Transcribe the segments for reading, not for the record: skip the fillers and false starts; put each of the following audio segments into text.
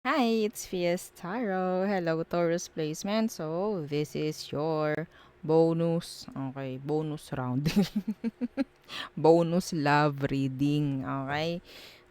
Hi, it's Fiestaro. Hello, Taurus Placement. So, this is your bonus, okay, bonus round. Bonus love reading, okay?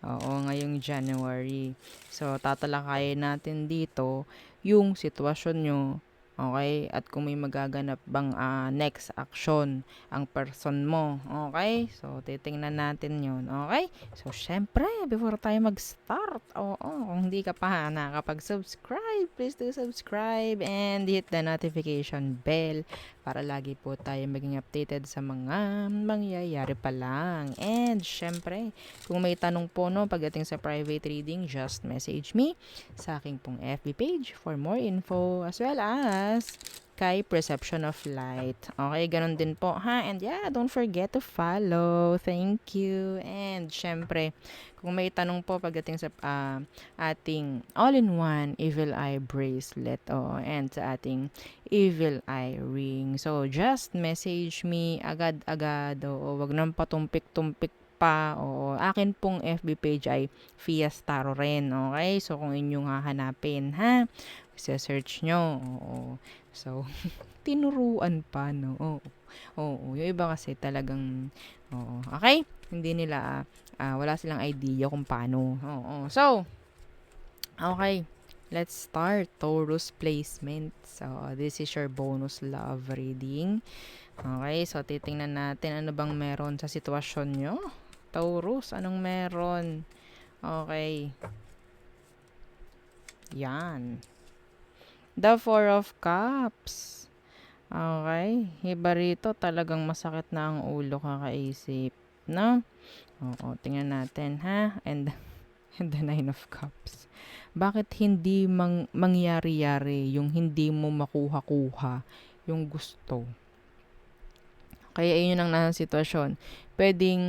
Oo, ngayong January. So, tatalakayin natin dito yung sitwasyon nyo, okay? At kung may magaganap bang next action ang person mo, okay? So, titingnan natin yun, okay? So, syempre, before tayo mag-start, oo, kung hindi ka pa nakakapag-subscribe, please do subscribe and hit the notification bell para lagi po tayo maging updated sa mga mangyayari pa lang. And syempre, kung may tanong po no pagdating sa private reading, just message me sa aking pong FB page for more info as well as kay Perception of Light. Okay, ganun din po ha. And yeah, don't forget to follow. Thank you. And syempre, kung may tanong po pagdating sa ating all-in-one Evil Eye Bracelet and sa ating Evil Eye Ring. So, just message me agad-agad. Wag nang patumpik-tumpik pa. Akin pong FB page ay Fiestaro rin. Okay? So, kung inyong hahanapin, ha? Search nyo. Oo. So, tinuruan pa, no? Oo. Yung iba kasi talagang, oo. Okay? Hindi nila, wala silang idea kung paano. Oo. So, okay. Let's start. Taurus placement. So, this is your bonus love reading. Okay, so titingnan natin ano bang meron sa sitwasyon nyo. Taurus, anong meron? Okay. Yan. The Four of Cups. Okay. Iba rito, talagang masakit na ang ulo kakaisip. No? Oo, tingnan natin ha. And the Nine of Cups. Bakit hindi mangyari-yari yung hindi mo makuha-kuha yung gusto? Kaya yun ang nasa sitwasyon. Pwedeng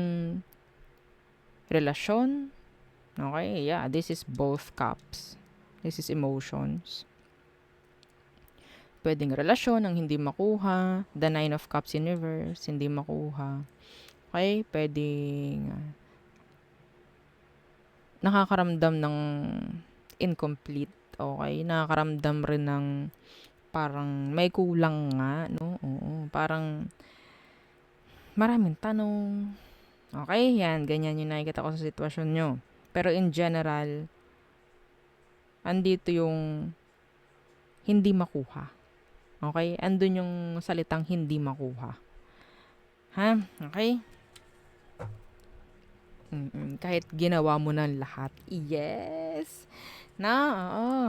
relasyon. Okay, yeah, this is both cups. This is emotions. Pwedeng relasyon ang hindi makuha. The Nine of Cups in reverse, hindi makuha. Okay, pwedeng nakakaramdam ng incomplete. Okay, nakakaramdam rin ng parang may kulang nga, no? Oo, parang maraming tanong. Okay, yan, ganyan yung nakikita ko sa sitwasyon nyo. Pero in general, andito yung hindi makuha. Okay? Andun yung salitang hindi makuha. Ha? Okay? Kahit ginawa mo na lahat. Yes! Na, oo.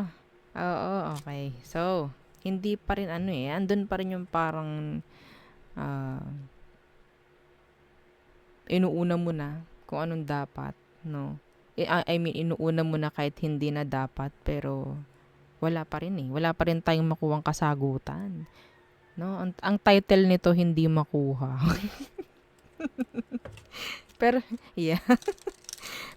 Oo, okay. So, hindi pa rin andun pa rin yung parang uh, inuuna mo na kung anong dapat, no? I mean, inuuna mo na kahit hindi na dapat, pero wala pa rin eh. Wala pa rin tayong makuhang kasagutan. No? Ang title nito, hindi makuha. Pero, yeah.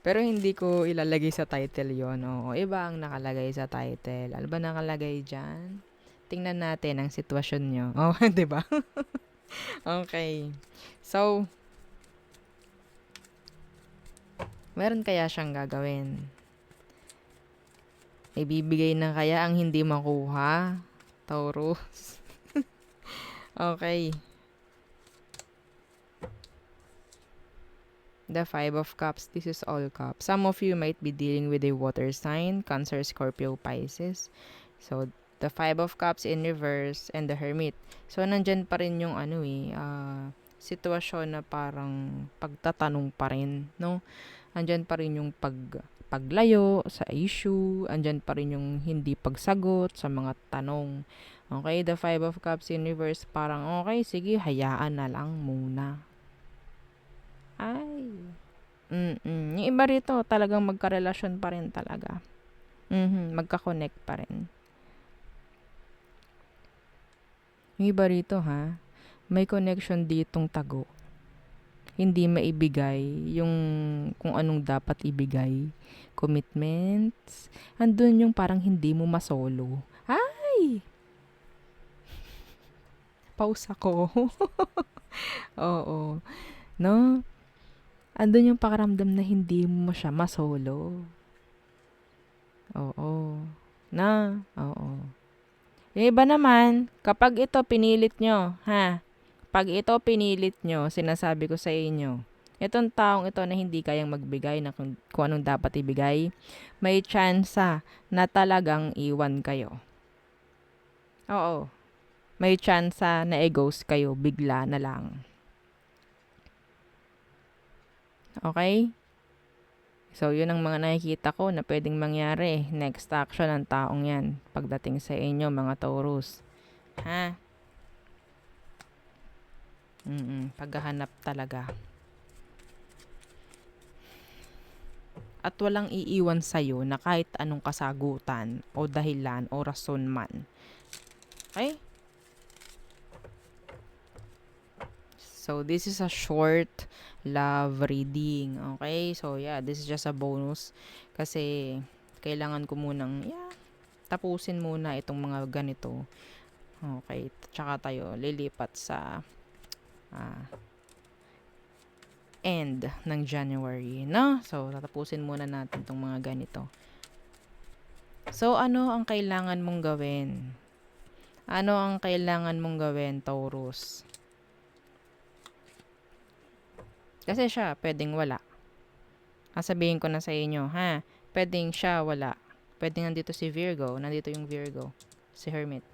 Pero hindi ko ilalagay sa title yon. Oo, iba ang nakalagay sa title. Ano ba nakalagay dyan? Tingnan natin ang sitwasyon nyo. Oh, di ba? Okay. So, meron kaya siyang gagawin? Ibibigay na kaya ang hindi makuha? Taurus. Okay. The Five of Cups. This is all cups. Some of you might be dealing with a water sign, Cancer, Scorpio, Pisces. So, the Five of Cups in reverse and the Hermit. So, nandyan pa rin yung sitwasyon na parang pagtatanong pa rin, no? Andyan pa rin yung paglayo sa issue, andyan pa rin yung hindi pagsagot sa mga tanong. Okay, the Five of Cups in reverse, parang okay, sige, hayaan na lang muna. Ay. Yung iba rito, talagang magkarelasyon pa rin talaga. Magka-connect pa rin. Yung iba rito ha, may connection ditong tago. Hindi maibigay yung kung anong dapat ibigay. Commitments. Andun yung parang hindi mo masolo. Ay! Pause ako. Oo. No? Andun yung pakaramdam na hindi mo siya masolo. Oo. Na, oo. Yung iba naman, kapag ito pinilit nyo, ha? Pag ito pinilit nyo, sinasabi ko sa inyo, itong taong ito na hindi kayang magbigay na kung anong dapat ibigay, may tsansa na talagang iwan kayo. Oo. May tsansa na i-ghost kayo bigla na lang. Okay? So, yun ang mga nakikita ko na pwedeng mangyari. Next action ng taong yan pagdating sa inyo, mga Taurus. Ha? Paghahanap talaga. At walang iiwan sa'yo na kahit anong kasagutan o dahilan o rason man. Okay? So, this is a short love reading. Okay? So, yeah, this is just a bonus. Kasi, kailangan ko munang, tapusin muna itong mga ganito. Okay? Tsaka tayo lilipat sa end ng January, no? So, tatapusin muna natin itong mga ganito. So, ano ang kailangan mong gawin? Ano ang kailangan mong gawin, Taurus? Kasi siya, pwedeng wala. Sabihin ko na sa inyo, ha? Pwedeng siya, wala. Pwedeng nandito si Virgo. Nandito yung Virgo. Si Hermit.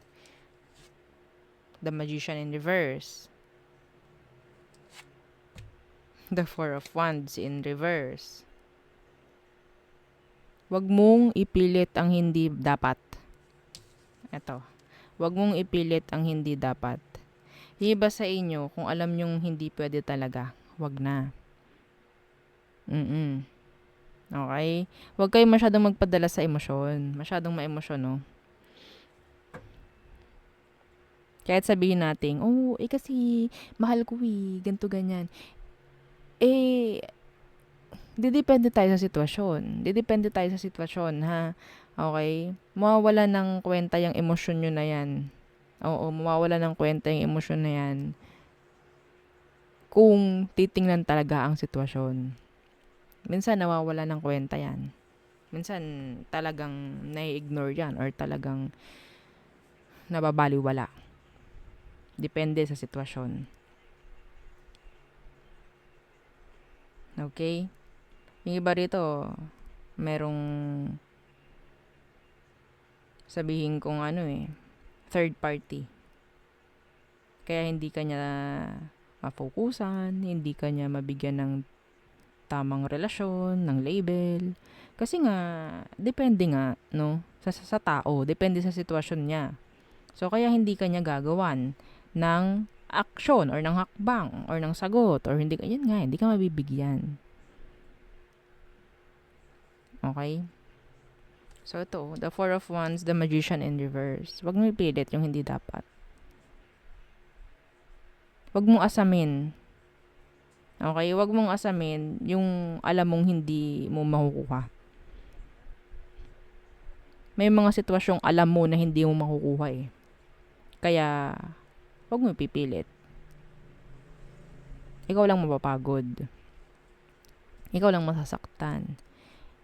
The Magician in reverse. The Four of Wands in reverse. Wag mong ipilit ang hindi dapat. Ito. Wag mong ipilit ang hindi dapat. Iba sa inyo, kung alam nyong hindi pwede talaga, wag na. Okay? Wag kayo masyadong magpadala sa emosyon. Masyadong maemosyon, no? Kahit sabihin natin, kasi mahal ko ganito ganyan. Didepende tayo sa sitwasyon. Didepende tayo sa sitwasyon, ha? Okay? Mawawala ng kwenta yung emosyon nyo na yan. Oo, mawawala ng kwenta yung emosyon na yan kung titingnan talaga ang sitwasyon. Minsan nawawala ng kwenta yan. Minsan talagang nai-ignore yan or talagang nababaliwala. Depende sa sitwasyon. Okay? Yung iba rito, merong sabihin kong third party. Kaya hindi kanya mafokusan, hindi kanya mabigyan ng tamang relasyon, ng label. Kasi nga, depende nga, no? Sa tao, depende sa sitwasyon niya. So, kaya hindi kanya gagawan ng aksyon or ng hakbang or ng sagot or hindi ka mabibigyan. Okay? So, ito, the Four of Wands, the Magician in reverse. Huwag mo ipilit yung hindi dapat. Huwag mong asamin. Okay? Huwag mong asamin yung alam mong hindi mo makukuha. May mga sitwasyong alam mo na hindi mo makukuha eh. Kaya, huwag mo ipipilit. Ikaw lang mapapagod. Ikaw lang masasaktan.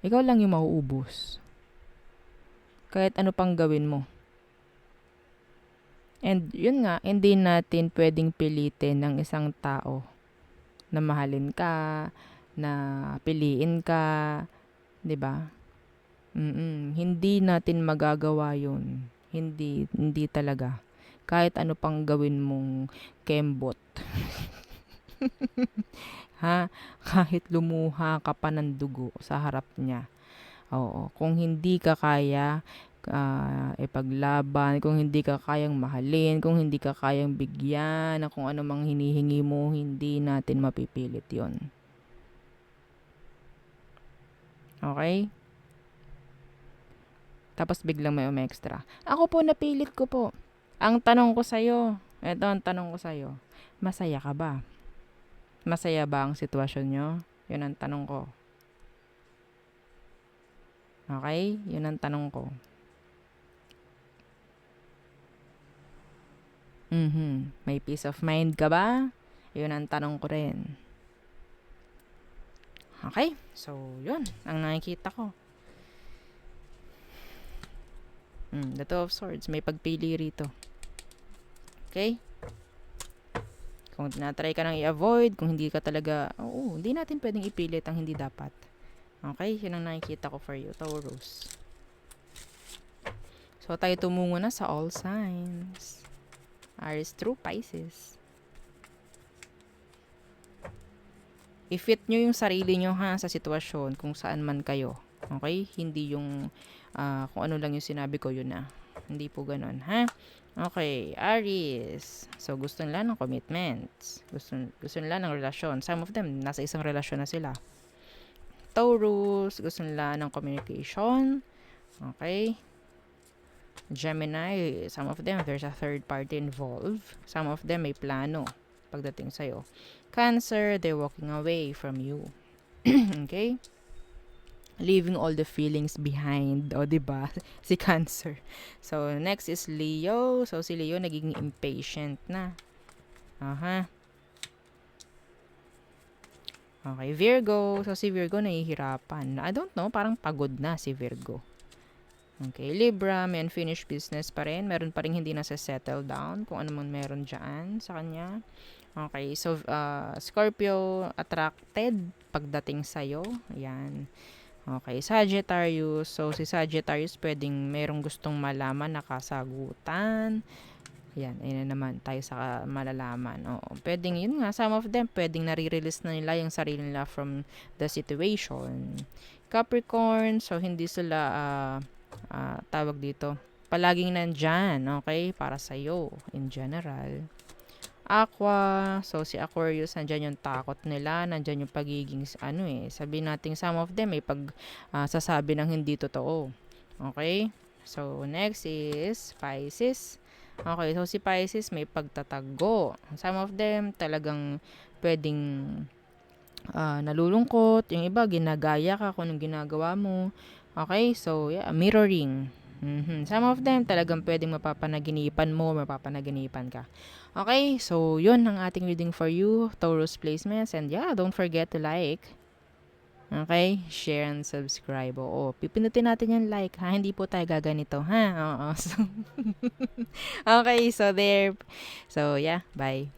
Ikaw lang yung mauubos. Kahit ano pang gawin mo. And yun nga, hindi natin pwedeng pilitin ng isang tao na mahalin ka, na piliin ka, 'di ba? Hindi natin magagawa 'yun. Hindi talaga. Kahit ano pang gawin mong kembot. Ha? Kahit lumuha ka pa ng dugo sa harap niya. Oo, kung hindi ka kaya ipaglaban, kung hindi ka kayang mahalin, kung hindi ka kayang bigyan ng kung ano mang hinihingi mo, hindi natin mapipilit yon. Okay? Tapos biglang may umextra. Ako po, napilit ko po. Ang tanong ko sa'yo, eto ang tanong ko sa'yo, masaya ka ba? Masaya ba ang sitwasyon nyo? Yun ang tanong ko. Okay? Yun ang tanong ko. May peace of mind ka ba? Yun ang tanong ko rin. Okay? So, yun. Ang nakikita ko. The Two of Swords. May pagpili rito. Okay? Kung tinatry ka nang i-avoid, kung hindi ka talaga, hindi natin pwedeng ipilit ang hindi dapat. Okay? Yun ang nakikita ko for you, Taurus. So, tayo tumungo na sa all signs. Aries through Pisces. I-fit nyo yung sarili nyo sa sitwasyon kung saan man kayo. Okay? Hindi yung kung ano lang yung sinabi ko, yun na. Hindi po ganun, ha? Okay, Aries. So, gusto nila ng commitments. Gusto nila ng relasyon. Some of them, nasa isang relasyon na sila. Taurus, gusto nila ng communication. Okay. Gemini, some of them, there's a third party involved. Some of them, may plano pagdating sa'yo. Cancer, they're walking away from you. Okay? Leaving all the feelings behind. O, diba? Si Cancer. So, next is Leo. So, si Leo nagiging impatient na. Aha. Okay, Virgo. So, si Virgo nahihirapan. I don't know, parang pagod na si Virgo. Okay, Libra, may unfinished business pa rin. Meron pa rin hindi nasa-settle down kung ano man meron dyan sa kanya. Okay, so, Scorpio, attracted pagdating sa'yo. Ayan. Okay, Sagittarius. So, si Sagittarius pwedeng merong gustong malaman na kasagutan. Ayan, ayun na naman tayo sa malalaman. Oo, pwedeng yun nga, some of them, pwedeng nare-release na nila yung sarili nila from the situation. Capricorn, so hindi sila, tawag dito, palaging nandyan, okay, para sa'yo, in general. Aqua, so si Aquarius, nandyan yung takot nila, nandyan yung pagiging, sabihin natin some of them, may sasabi ng hindi totoo. Okay? So, next is Pisces. Okay, so si Pisces, may pagtatago. Some of them, talagang pwedeng nalulungkot. Yung iba, ginagaya ka kung anong ginagawa mo. Okay, so, mirroring. Some of them, talagang pwedeng mapapanaginipan mo, mapapanaginipan ka. Okay, so yun ang ating reading for you, Taurus placements. And don't forget to like, okay, share and subscribe. Oo, pipindutin natin yung like, ha? Hindi po tayo gaganito, ha? Oo. So, okay, so there. So, bye.